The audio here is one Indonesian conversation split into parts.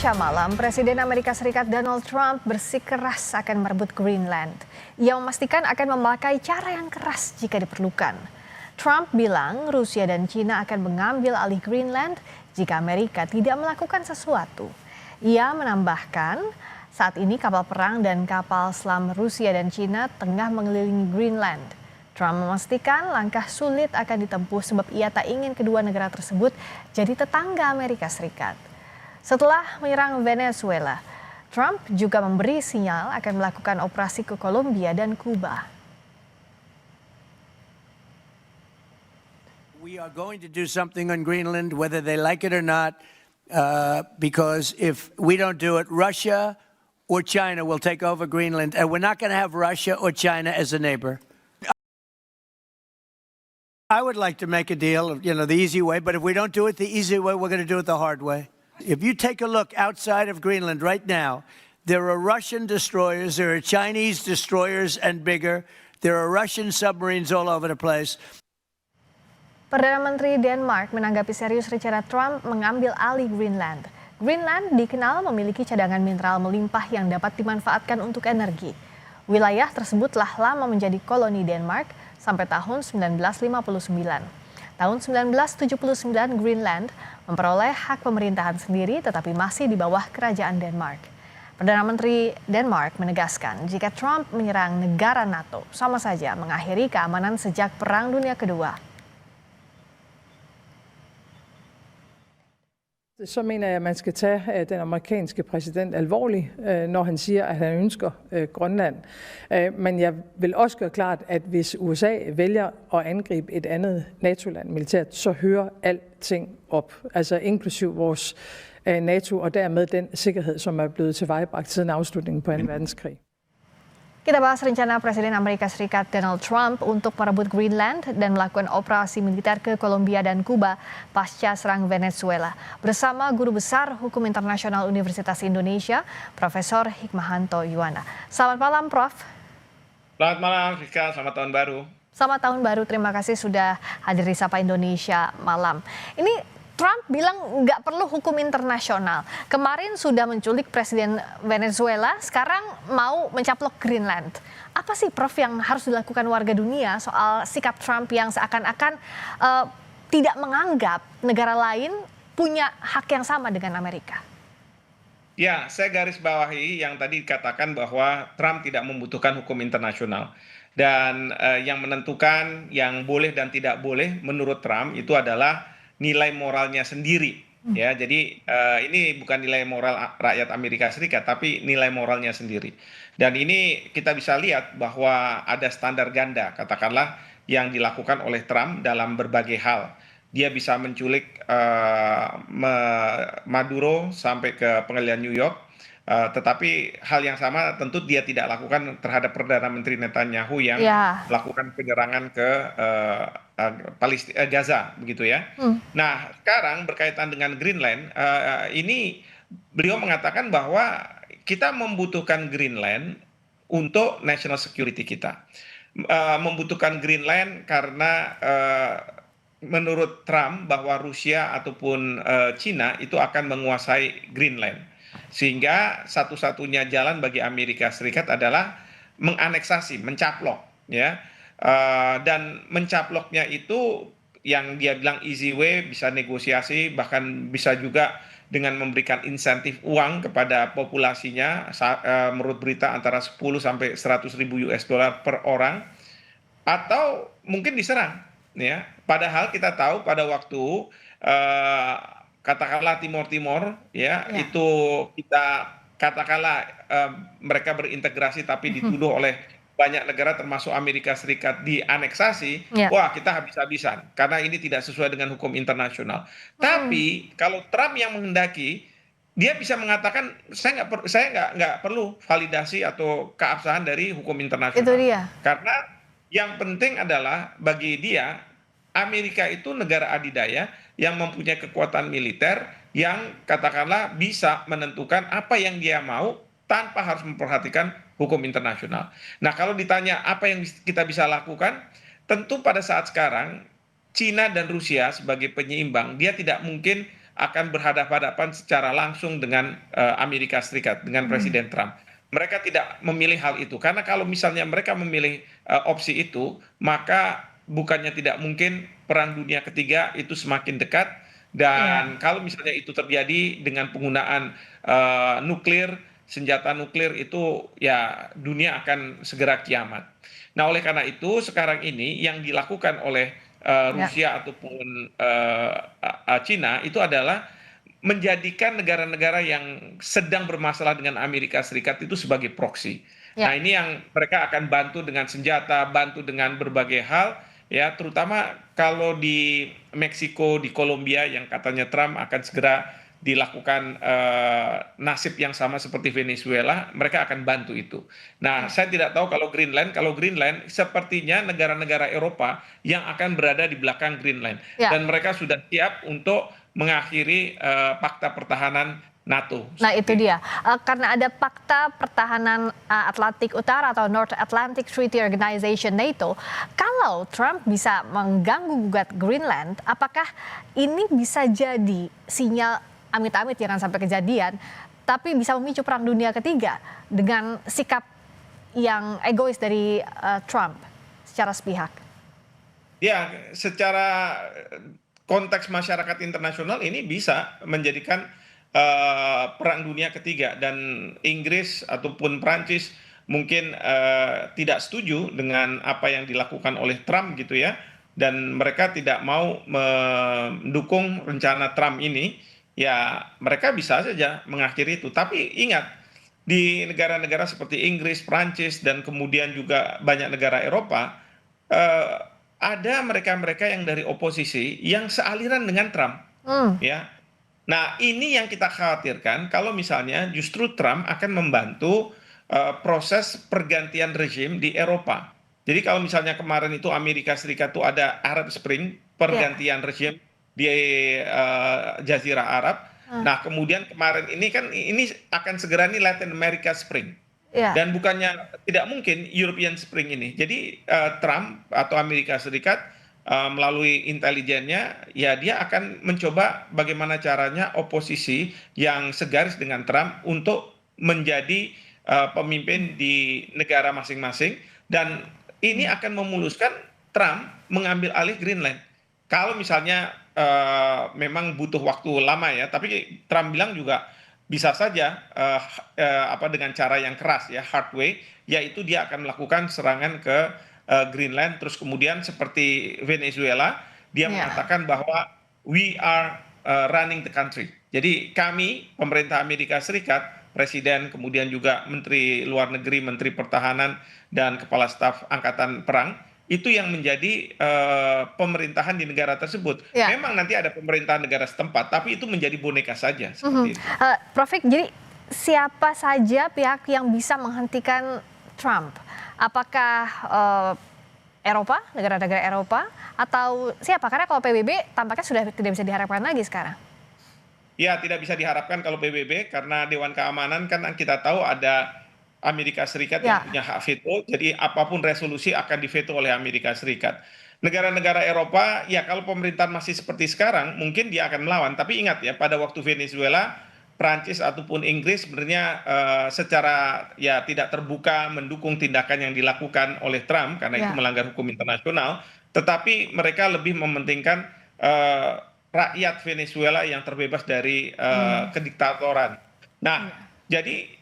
Indonesia malam, Presiden Amerika Serikat Donald Trump bersikeras akan merebut Greenland. Ia memastikan akan memakai cara yang keras jika diperlukan. Trump bilang Rusia dan China akan mengambil alih Greenland jika Amerika tidak melakukan sesuatu. Ia menambahkan, saat ini kapal perang dan kapal selam Rusia dan China tengah mengelilingi Greenland. Trump memastikan langkah sulit akan ditempuh sebab ia tak ingin kedua negara tersebut jadi tetangga Amerika Serikat. Setelah menyerang Venezuela, Trump juga memberi sinyal akan melakukan operasi ke Kolombia dan Kuba. We are going to do something on Greenland, whether they like it or not, because if we don't do it, Russia or China will take over Greenland, and we're not going to have Russia or China as a neighbor. I would like to make a deal, the easy way, but if we don't do it the easy way, we're going to do it the hard way. If you take a look outside of Greenland right now, there are Russian destroyers, there are Chinese destroyers and bigger, there are Russian submarines all over the place. Perdana Menteri Denmark menanggapi serius rencana Trump mengambil alih Greenland. Greenland dikenal memiliki cadangan mineral melimpah yang dapat dimanfaatkan untuk energi. Wilayah tersebut telah lama menjadi koloni Denmark sampai tahun 1959. Tahun 1979 Greenland memperoleh hak pemerintahan sendiri tetapi masih di bawah kerajaan Denmark. Perdana Menteri Denmark menegaskan jika Trump menyerang negara NATO sama saja mengakhiri keamanan sejak Perang Dunia Kedua. Så mener jeg, at man skal tage den amerikanske præsident alvorligt, når han siger, at han ønsker Grønland. Men jeg vil også gøre klart, at hvis USA vælger at angribe et andet NATO-land militært, så hører alting op, altså inklusiv vores NATO og dermed den sikkerhed, som er blevet tilvejebragt siden afslutningen på 2. verdenskrig. Kita bahas rencana Presiden Amerika Serikat Donald Trump untuk merebut Greenland dan melakukan operasi militer ke Kolombia dan Kuba pasca serang Venezuela. Bersama Guru Besar Hukum Internasional Universitas Indonesia, Profesor Hikmahanto Yuwana. Selamat malam, Prof. Selamat malam, Rizka. Selamat tahun baru. Selamat tahun baru. Terima kasih sudah hadir di Sapa Indonesia malam. Ini Trump bilang nggak perlu hukum internasional. Kemarin sudah menculik Presiden Venezuela, sekarang mau mencaplok Greenland. Apa sih, Prof, yang harus dilakukan warga dunia soal sikap Trump yang seakan-akan tidak menganggap negara lain punya hak yang sama dengan Amerika? Ya, saya garis bawahi yang tadi dikatakan bahwa Trump tidak membutuhkan hukum internasional. Dan yang menentukan yang boleh dan tidak boleh menurut Trump itu adalah nilai moralnya sendiri, ya. Jadi ini bukan nilai moral rakyat Amerika Serikat, tapi nilai moralnya sendiri. Dan ini kita bisa lihat bahwa ada standar ganda, katakanlah, yang dilakukan oleh Trump dalam berbagai hal. Dia bisa menculik Maduro sampai ke pengadilan New York, tetapi hal yang sama tentu dia tidak lakukan terhadap Perdana Menteri Netanyahu yang melakukan penyerangan ke Gaza, begitu ya. Nah, sekarang berkaitan dengan Greenland, ini beliau mengatakan bahwa kita membutuhkan Greenland untuk national security kita. Membutuhkan Greenland karena menurut Trump bahwa Rusia ataupun China itu akan menguasai Greenland. Sehingga satu-satunya jalan bagi Amerika Serikat adalah menganeksasi, mencaplok, ya. Dan mencaploknya itu yang dia bilang easy way, bisa negosiasi, bahkan bisa juga dengan memberikan insentif uang kepada populasinya, menurut berita antara 10 sampai 100 ribu US dollar per orang, atau mungkin diserang, ya. Padahal kita tahu pada waktu katakanlah Timor, ya, itu kita katakanlah mereka berintegrasi tapi dituduh oleh banyak negara termasuk Amerika Serikat dianeksasi, wah, kita habis-habisan karena ini tidak sesuai dengan hukum internasional. Tapi kalau Trump yang menghendaki, dia bisa mengatakan saya nggak perlu validasi atau keabsahan dari hukum internasional. Itu dia. Karena yang penting adalah bagi dia Amerika itu negara adidaya yang mempunyai kekuatan militer yang katakanlah bisa menentukan apa yang dia mau tanpa harus memperhatikan hukum internasional. Nah, kalau ditanya apa yang kita bisa lakukan, tentu pada saat sekarang China dan Rusia sebagai penyeimbang, dia tidak mungkin akan berhadapan-hadapan secara langsung dengan Amerika Serikat, dengan Presiden Trump. Mereka tidak memilih hal itu, karena kalau misalnya mereka memilih opsi itu, maka bukannya tidak mungkin perang dunia ketiga itu semakin dekat, Iya. dan kalau misalnya itu terjadi dengan penggunaan nuklir, senjata nuklir itu ya dunia akan segera kiamat. Nah, oleh karena itu sekarang ini yang dilakukan oleh Ya. Rusia ataupun Cina itu adalah menjadikan negara-negara yang sedang bermasalah dengan Amerika Serikat itu sebagai proksi. Nah, Ya. ini yang mereka akan bantu dengan senjata, bantu dengan berbagai hal, ya, terutama kalau di Meksiko, di Kolombia yang katanya Trump akan segera dilakukan nasib yang sama seperti Venezuela, mereka akan bantu itu. Nah, saya tidak tahu kalau Greenland sepertinya negara-negara Eropa yang akan berada di belakang Greenland, Ya. dan mereka sudah siap untuk mengakhiri fakta pertahanan NATO. Nah, itu Seperti itu. dia. Karena ada Pakta Pertahanan Atlantik Utara atau North Atlantic Treaty Organization NATO, kalau Trump bisa mengganggu gugat Greenland, apakah ini bisa jadi sinyal amit-amit jangan sampai kejadian, tapi bisa memicu perang dunia ketiga dengan sikap yang egois dari Trump secara sepihak? Ya, secara konteks masyarakat internasional ini bisa menjadikan perang dunia ketiga, dan Inggris ataupun Prancis mungkin tidak setuju dengan apa yang dilakukan oleh Trump gitu ya, dan mereka tidak mau mendukung rencana Trump ini, ya mereka bisa saja mengakhiri itu. Tapi ingat, di negara-negara seperti Inggris, Prancis, dan kemudian juga banyak negara Eropa, eh, ada mereka-mereka yang dari oposisi yang sealiran dengan Trump, Hmm. ya. Nah, ini yang kita khawatirkan kalau misalnya justru Trump akan membantu proses pergantian rezim di Eropa. Jadi kalau misalnya kemarin itu Amerika Serikat itu ada Arab Spring, Ya. pergantian rezim di Jazirah Arab. Hmm. Nah, kemudian kemarin ini kan ini akan segera nih Latin America Spring. Ya. Dan bukannya tidak mungkin European Spring ini. Jadi Trump atau Amerika Serikat melalui intelijennya, ya dia akan mencoba bagaimana caranya oposisi yang segaris dengan Trump untuk menjadi pemimpin di negara masing-masing, dan ini akan memuluskan Trump mengambil alih Greenland. Kalau misalnya memang butuh waktu lama ya, tapi Trump bilang juga bisa saja dengan cara yang keras ya, hard way, yaitu dia akan melakukan serangan ke Greenland, terus kemudian seperti Venezuela dia Ya. mengatakan bahwa we are running the country. Jadi kami pemerintah Amerika Serikat, presiden, kemudian juga menteri luar negeri, menteri pertahanan, dan kepala staf angkatan perang itu yang menjadi pemerintahan di negara tersebut. Ya. Memang nanti ada pemerintahan negara setempat, tapi itu menjadi boneka saja Mhm. seperti itu. Prof Fik, jadi siapa saja pihak yang bisa menghentikan Trump? Apakah Eropa, negara-negara Eropa, atau siapa? Karena kalau PBB tampaknya sudah tidak bisa diharapkan lagi sekarang. Ya, tidak bisa diharapkan kalau PBB, karena Dewan Keamanan kan kita tahu ada Amerika Serikat yang Ya. punya hak veto, jadi apapun resolusi akan diveto oleh Amerika Serikat. Negara-negara Eropa, ya kalau pemerintahan masih seperti sekarang, mungkin dia akan melawan. Tapi ingat ya, pada waktu Venezuela, Prancis ataupun Inggris sebenarnya secara ya tidak terbuka mendukung tindakan yang dilakukan oleh Trump karena itu Ya. melanggar hukum internasional, tetapi mereka lebih mementingkan rakyat Venezuela yang terbebas dari kediktatoran. Nah, jadi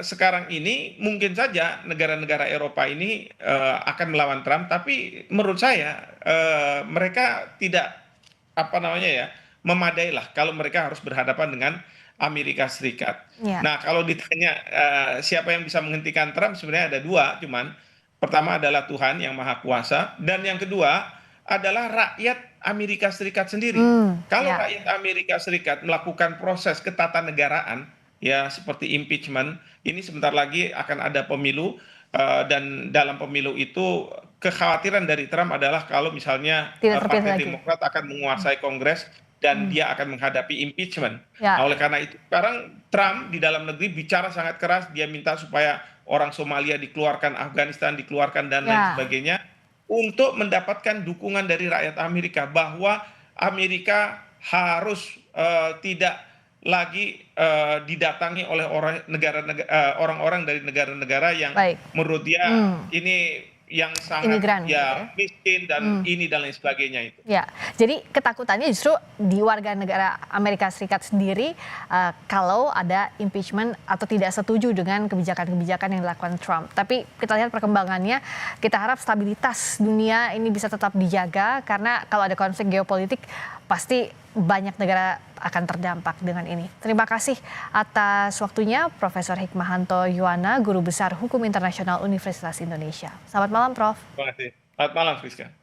sekarang ini mungkin saja negara-negara Eropa ini akan melawan Trump, tapi menurut saya mereka tidak memadai lah kalau mereka harus berhadapan dengan Amerika Serikat. Ya. Nah, kalau ditanya siapa yang bisa menghentikan Trump, sebenarnya ada dua, cuman pertama adalah Tuhan yang Maha Kuasa, dan yang kedua adalah rakyat Amerika Serikat sendiri. Kalau Ya. rakyat Amerika Serikat melakukan proses ketatanegaraan, ya seperti impeachment, ini sebentar lagi akan ada pemilu, dan dalam pemilu itu kekhawatiran dari Trump adalah kalau misalnya Tidak terpilih Partai lagi. Demokrat akan menguasai Kongres dan dia akan menghadapi impeachment. Ya. Nah, oleh karena itu sekarang Trump di dalam negeri bicara sangat keras, dia minta supaya orang Somalia dikeluarkan, Afghanistan dikeluarkan, dan lain Ya. sebagainya, untuk mendapatkan dukungan dari rakyat Amerika bahwa Amerika harus tidak lagi didatangi oleh orang-orang dari negara-negara yang Baik. menurut dia ini yang sangat Imigran, gitu ya. miskin dan ini dan lain sebagainya itu. Ya, jadi ketakutannya justru di warga negara Amerika Serikat sendiri kalau ada impeachment atau tidak setuju dengan kebijakan-kebijakan yang dilakukan Trump. Tapi kita lihat perkembangannya, kita harap stabilitas dunia ini bisa tetap dijaga karena kalau ada konflik geopolitik pasti banyak negara akan terdampak dengan ini. Terima kasih atas waktunya Profesor Hikmahanto Yuwana, Guru Besar Hukum Internasional Universitas Indonesia. Selamat malam, Prof. Terima kasih. Selamat malam, Friska.